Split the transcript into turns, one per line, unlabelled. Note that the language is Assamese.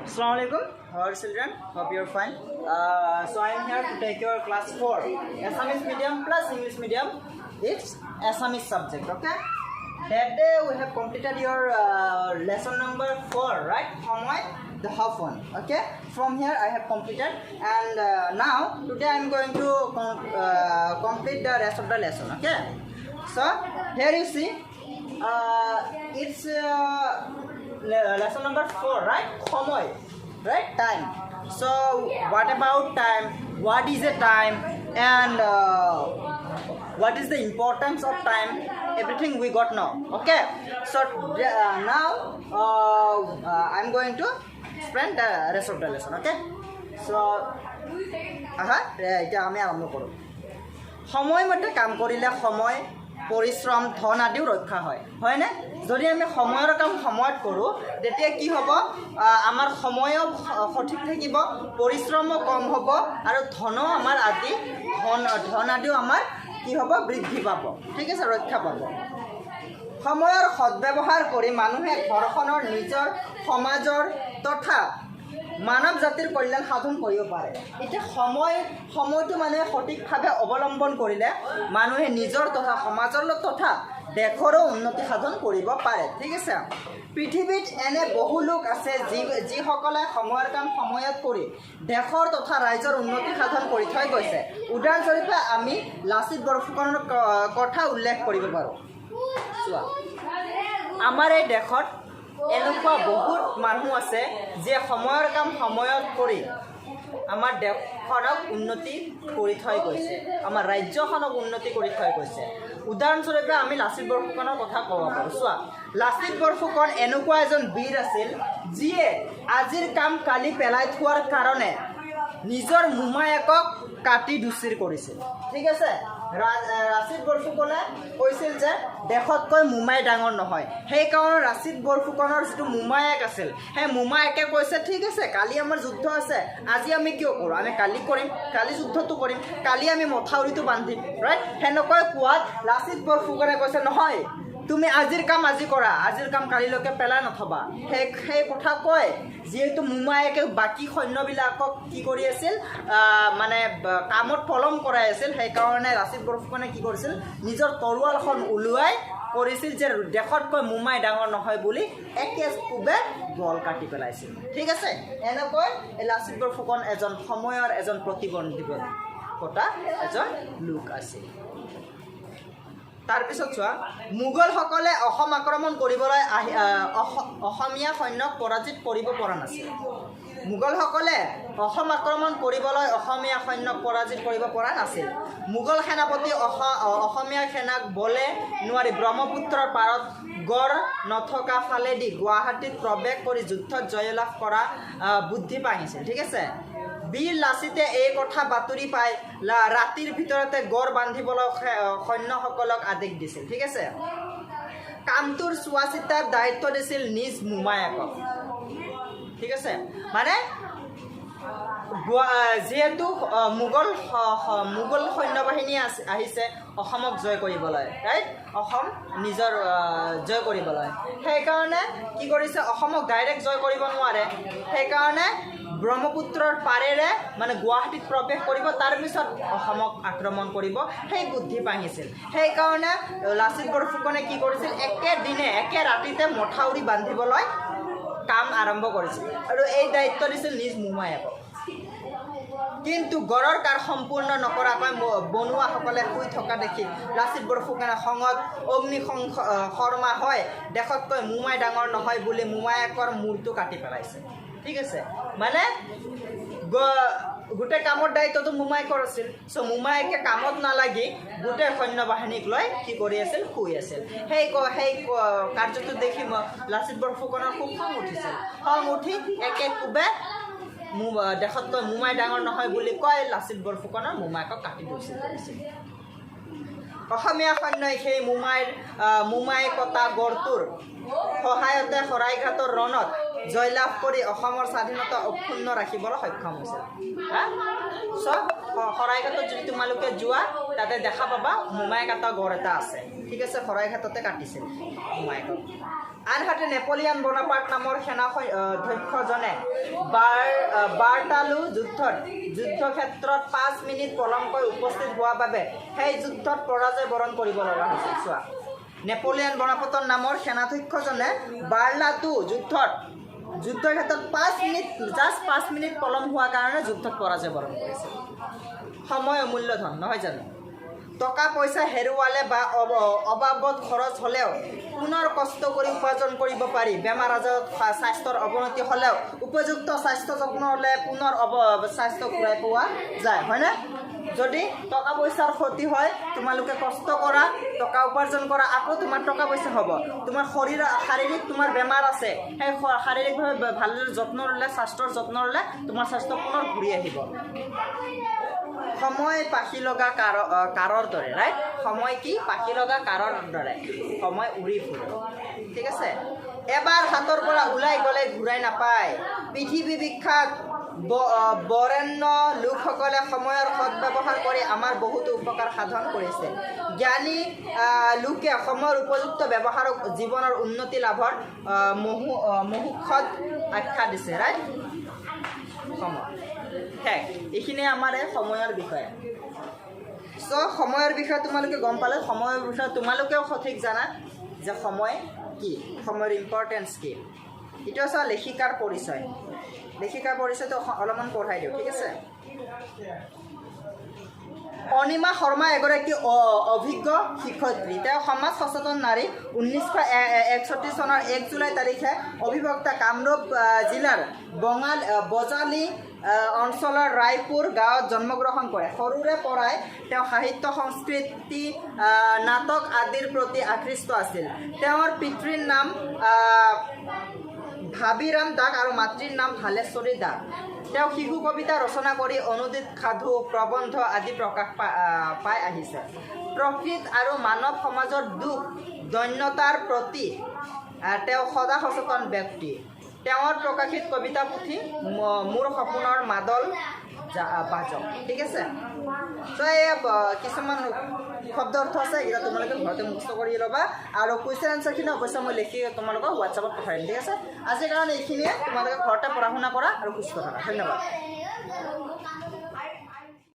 Assalamualaikum, how are children? Hope you're fine. So I am here to take your class 4 Assamese medium plus English medium. It's Assamese subject, okay? That day we have completed your lesson number 4, right? Homework, the half one, okay? From here I have completed, and now today I am going to complete the rest of the lesson, okay? So here you see, it's lesson number 4, right? Homework, right? Time. So what about time? What is a time? And what is the importance of time? Everything we got now, okay? So now I'm going to spend the rest of the lesson, okay? So এতিয়া আমি আৰম্ভ কৰোঁ। সময়মতে কাম কৰিলে সময়, পৰিশ্ৰম, ধন আদিও ৰক্ষা হয়, হয়নে? যদি আমি সময়ৰ কাম সময়ত কৰোঁ তেতিয়া কি হ'ব, আমাৰ সময়ও সঠিক থাকিব, পৰিশ্ৰমো কম হ'ব আৰু ধনো আমাৰ ধন আদিও আমাৰ কি হ'ব, বৃদ্ধি পাব, ঠিক আছে, ৰক্ষা পাব। সময়ৰ সদ্ব্যৱহাৰ কৰি মানুহে ঘৰখনৰ, নিজৰ সমাজৰ তথা মানৱ জাতিৰ কল্যাণ সাধন কৰিব পাৰে। এতিয়া সময়টো মানুহে সঠিকভাৱে অৱলম্বন কৰিলে মানুহে নিজৰ তথা সমাজৰ তথা দেশৰো উন্নতি সাধন কৰিব পাৰে, ঠিক আছে। পৃথিৱীত এনে বহু লোক আছে যিসকলে সময়ৰ কাম সময়ত কৰি দেশৰ তথা ৰাজ্যৰ উন্নতি সাধন কৰি থৈ গৈছে। উদাহৰণস্বৰূপে আমি লাচিত বৰফুকনৰ কথা উল্লেখ কৰিব পাৰোঁ। চোৱা, আমাৰ এই দেশত এনেকুৱা বহুত মানুহ আছে যে সময়ৰ কাম সময়ত কৰি আমাৰ দেশখনক উন্নতি কৰি থৈ গৈছে, আমাৰ ৰাজ্যখনক উন্নতি কৰি থৈ গৈছে। উদাহৰণস্বৰূপে আমি লাচিত বৰফুকনৰ কথা ক'ব পাৰোঁ। চোৱা, লাচিত বৰফুকন এনেকুৱা এজন বীৰ আছিল যিয়ে আজিৰ কাম কালি পেলাই থোৱাৰ কাৰণে নিজৰ মোমায়েকক কাটি দুচিৰ কৰিছিল, ঠিক আছে। লাচিত বৰফুকনে কৈছিল যে দেশতকৈ মোমাই ডাঙৰ নহয়। সেইকাৰণে লাচিত বৰফুকনৰ যিটো মোমায়েক আছিল, সেই মোমায়েকে কৈছে ঠিক আছে, কালি আমাৰ যুদ্ধ আছে, আজি আমি কিয় কৰোঁ, আমি কালি কৰিম, কালি যুদ্ধটো কৰিম, কালি আমি মথাউৰিটো বান্ধিম, ৰাইট? সেনেকৈ কোৱাত লাচিত বৰফুকনে কৈছে নহয়, তুমি আজিৰ কাম আজি কৰা, আজিৰ কাম কালিলৈকে পেলাই নথবা। সেই কথা কয় যিহেতু মোমায়েকে বাকী সৈন্যবিলাকক কি কৰি আছিল, মানে কামত পলম কৰাই আছিল। সেইকাৰণে লাচিত বৰফুকনে কি কৰিছিল, নিজৰ তৰোৱালখন ওলোৱাই কৰিছিল যে দেশতকৈ মোমাই ডাঙৰ নহয় বুলি একে কোবে গল কাটি পেলাইছিল, ঠিক আছে। এনেকৈ লাচিত বৰফুকন এজন সময়ৰ এজন প্ৰতিবন্ধকতা এজন লোক আছিল। তাৰপিছত চোৱা, মোগলসকলে অসম আক্ৰমণ কৰিবলৈ অসমীয়া সৈন্যক পৰাজিত কৰিব পৰা নাছিল। মোগলসকলে অসম আক্ৰমণ কৰিবলৈ অসমীয়া সৈন্যক পৰাজিত কৰিব পৰা নাছিল। মোগল সেনাপতি অসমীয়া সেনাক বলে নোৱাৰি ব্ৰহ্মপুত্ৰৰ পাৰত গড় নথকা ফালেদি গুৱাহাটীত প্ৰৱেশ কৰি যুদ্ধত জয়লাভ কৰা বুদ্ধি পাইছিল, ঠিক আছে। বীৰ লাচিতে এই কথা বাতৰি পাই ৰাতিৰ ভিতৰতে গড় বান্ধিবলৈ সৈন্যসকলক আদেশ দিছিল, ঠিক আছে। কামটোৰ চোৱা চিতাৰ দায়িত্ব দিছিল নিজ মোমায়েকক, ঠিক আছে। মানে যিহেতু মোগল সৈন্যবাহিনী আহিছে অসমক জয় কৰিবলৈ, ৰাইট? অসম নিজৰ জয় কৰিবলৈ, সেইকাৰণে কি কৰিছে, অসমক ডাইৰেক্ট জয় কৰিব নোৱাৰে। সেইকাৰণে ব্ৰহ্মপুত্ৰৰ পাৰেৰে মানে গুৱাহাটীত প্ৰৱেশ কৰিব, তাৰপিছত অসমক আক্ৰমণ কৰিব, সেই বুদ্ধি পাহিছিল। সেইকাৰণে লাচিত বৰফুকনে কি কৰিছিল, একেদিনে একে ৰাতিতে মথাউৰি বান্ধিবলৈ কাম আৰম্ভ কৰিছিল আৰু এই দায়িত্ব দিছিল নিজ মোমায়েকক। কিন্তু গড়ৰ কাম সম্পূৰ্ণ নকৰাকৈ বনুৱাসকলে শুই থকা দেখি লাচিত বৰফুকনে খঙত শৰ্মা হয় দেশতকৈ মোমাই ডাঙৰ নহয় বুলি মোমায়েকৰ মূৰটো কাটি পেলাইছে, ঠিক আছে। মানে গোটেই কামৰ দায়িত্বটো মোমায়েকৰ আছিল। চ' মোমায়েকে কামত নালাগি গোটেই সৈন্যবাহিনীক লৈ কি কৰি আছিল, শুই আছিল। সেই কাৰ্যটো দেখি লাচিত বৰফুকনৰ খুব খং উঠিছিল। খং উঠি একে কোবে দেশতকৈ মোমাই ডাঙৰ নহয় বুলি কয় লাচিত বৰফুকনৰ মোমায়েকক কাটি দুচিৰ কৰিছিল। অসমীয়া সৈন্যই সেই মোমাই কটা গড়টোৰ সহায়তে শৰাইঘাটৰ ৰণত জয়লাভ কৰি অসমৰ স্বাধীনতা অক্ষুণ্ণ ৰাখিবলৈ সক্ষম হৈছিল। শৰাইঘাটত যদি তোমালোকে যোৱা তাতে দেখা পাবা মোমাই কটা গড় এটা আছে, ঠিক আছে। শৰাইঘাটতে কাটিছিল মোমায়েকক। আনহাতে নেপোলিয়ন বনাপাৰ্ট নামৰ সেনাধ্যক্ষজনে বাৰ্টালু যুদ্ধক্ষেত্ৰত 5 মিনিট পলমকৈ উপস্থিত হোৱাৰ বাবে সেই যুদ্ধত পৰাজয় বৰণ কৰিব লগা হৈছিল। চোৱা, নেপোলিয়ন বনাপাৰ্ট নামৰ সেনাধ্যক্ষজনে বাৰ্লাটু যুদ্ধক্ষেত্ৰত 5 মিনিট পলম হোৱাৰ কাৰণে যুদ্ধত পৰাজয় বৰণ কৰিছিল। সময় অমূল্য ধন, নহয় জানো? টকা পইচা হেৰুৱালে বা অবাবত খৰচ হ'লেও পুনৰ কষ্ট কৰি উপাৰ্জন কৰিব পাৰি। বেমাৰ আজাৰত স্বাস্থ্যৰ অৱনতি হ'লেও উপযুক্ত স্বাস্থ্য যত্ন হ'লে পুনৰ স্বাস্থ্য ঘূৰাই পোৱা যায়, হয়নে? যদি টকা পইচাৰ ক্ষতি হয়, তোমালোকে কষ্ট কৰা, টকা উপাৰ্জন কৰা, আকৌ তোমাৰ টকা পইচা হ'ব। তোমাৰ শাৰীৰিক তোমাৰ বেমাৰ আছে, সেই শাৰীৰিকভাৱে ভালদৰে যত্ন ল'লে, স্বাস্থ্যৰ যত্ন ল'লে তোমাৰ স্বাস্থ্য পুনৰ ঘূৰি আহিব। সময় পাখি লগা কাৰৰ দৰে, ৰাইট? সময় কি? পাখি লগা কাৰৰ দৰে, সময় উৰি ফুৰে, ঠিক আছে? এবাৰ হাতৰ পৰা ওলাই গ'লে ঘূৰাই নাপায়। পৃথিৱী বিখ্যাত বৰেণ্য লোকসকলে সময়ৰ সদ্ব্যৱহাৰ কৰি আমাৰ বহুতো উপকাৰ সাধন কৰিছে। জ্ঞানী লোকে সময়ৰ উপযুক্ত ব্যৱহাৰক জীৱনৰ উন্নতি লাভৰ মুখ্যত আখ্যা দিছে, ৰাইট? সময় শেষ। এইখিনিয়ে আমাৰ সময়ৰ বিষয়ে। চ' সময়ৰ বিষয়ে তোমালোকে গম পালে, সময়ৰ বিষয়ে তোমালোকেও সঠিক জানা যে সময় কি, সময়ৰ ইম্পৰ্টেঞ্চ কি। এইটো আছে লেখিকাৰ পৰিচয়। লেখিকাৰ পৰিচয়টো অলপমান পঢ়াই দিওঁ, ঠিক আছে? অনিমা শৰ্মা এগৰাকী অভিজ্ঞ শিক্ষয়িত্ৰী। তেওঁ সমাজ সচেতন নাৰী। 1961 চনৰ 1 জুলাই তাৰিখে অবিভক্ত কামৰূপ জিলাৰ বজালী অঞ্চলৰ ৰায়পুৰ গাঁৱত জন্মগ্ৰহণ কৰে। সৰুৰে পৰাই তেওঁ সাহিত্য, সংস্কৃতি, নাটক আদিৰ প্ৰতি আকৃষ্ট আছিল। তেওঁৰ পিতৃৰ নাম ভাবিৰাম দাস আৰু মাতৃৰ নাম ভালেশ্বৰী দাস। তেওঁ শিশু কবিতা ৰচনা কৰি অনুদিত সাধু, প্ৰবন্ধ আদি প্ৰকাশ পাই আহিছে। প্ৰকৃত আৰু মানৱ সমাজৰ দুখ দৈন্যতাৰ প্ৰতি তেওঁ সদা সচেতন ব্যক্তি। তেওঁৰ প্ৰকাশিত কবিতা পুথি মোৰ সপোনৰ মাদল বাজক, ঠিক আছে? ত' এই কিছুমান শব্দ অৰ্থ আছে, এইকেইটা তোমালোকে ঘৰতে মুখস্থ কৰি ল'বা। আৰু কুৱেশ্যন এনচাৰখিনি অৱশ্যে মই লিখি তোমালোকক হোৱাটছআপত পঠাই দিম, ঠিক আছে? আজিৰ কাৰণে এইখিনিয়ে। তোমালোকে ঘৰতে পঢ়া শুনা কৰা আৰু সুস্থ থাকা। ধন্যবাদ।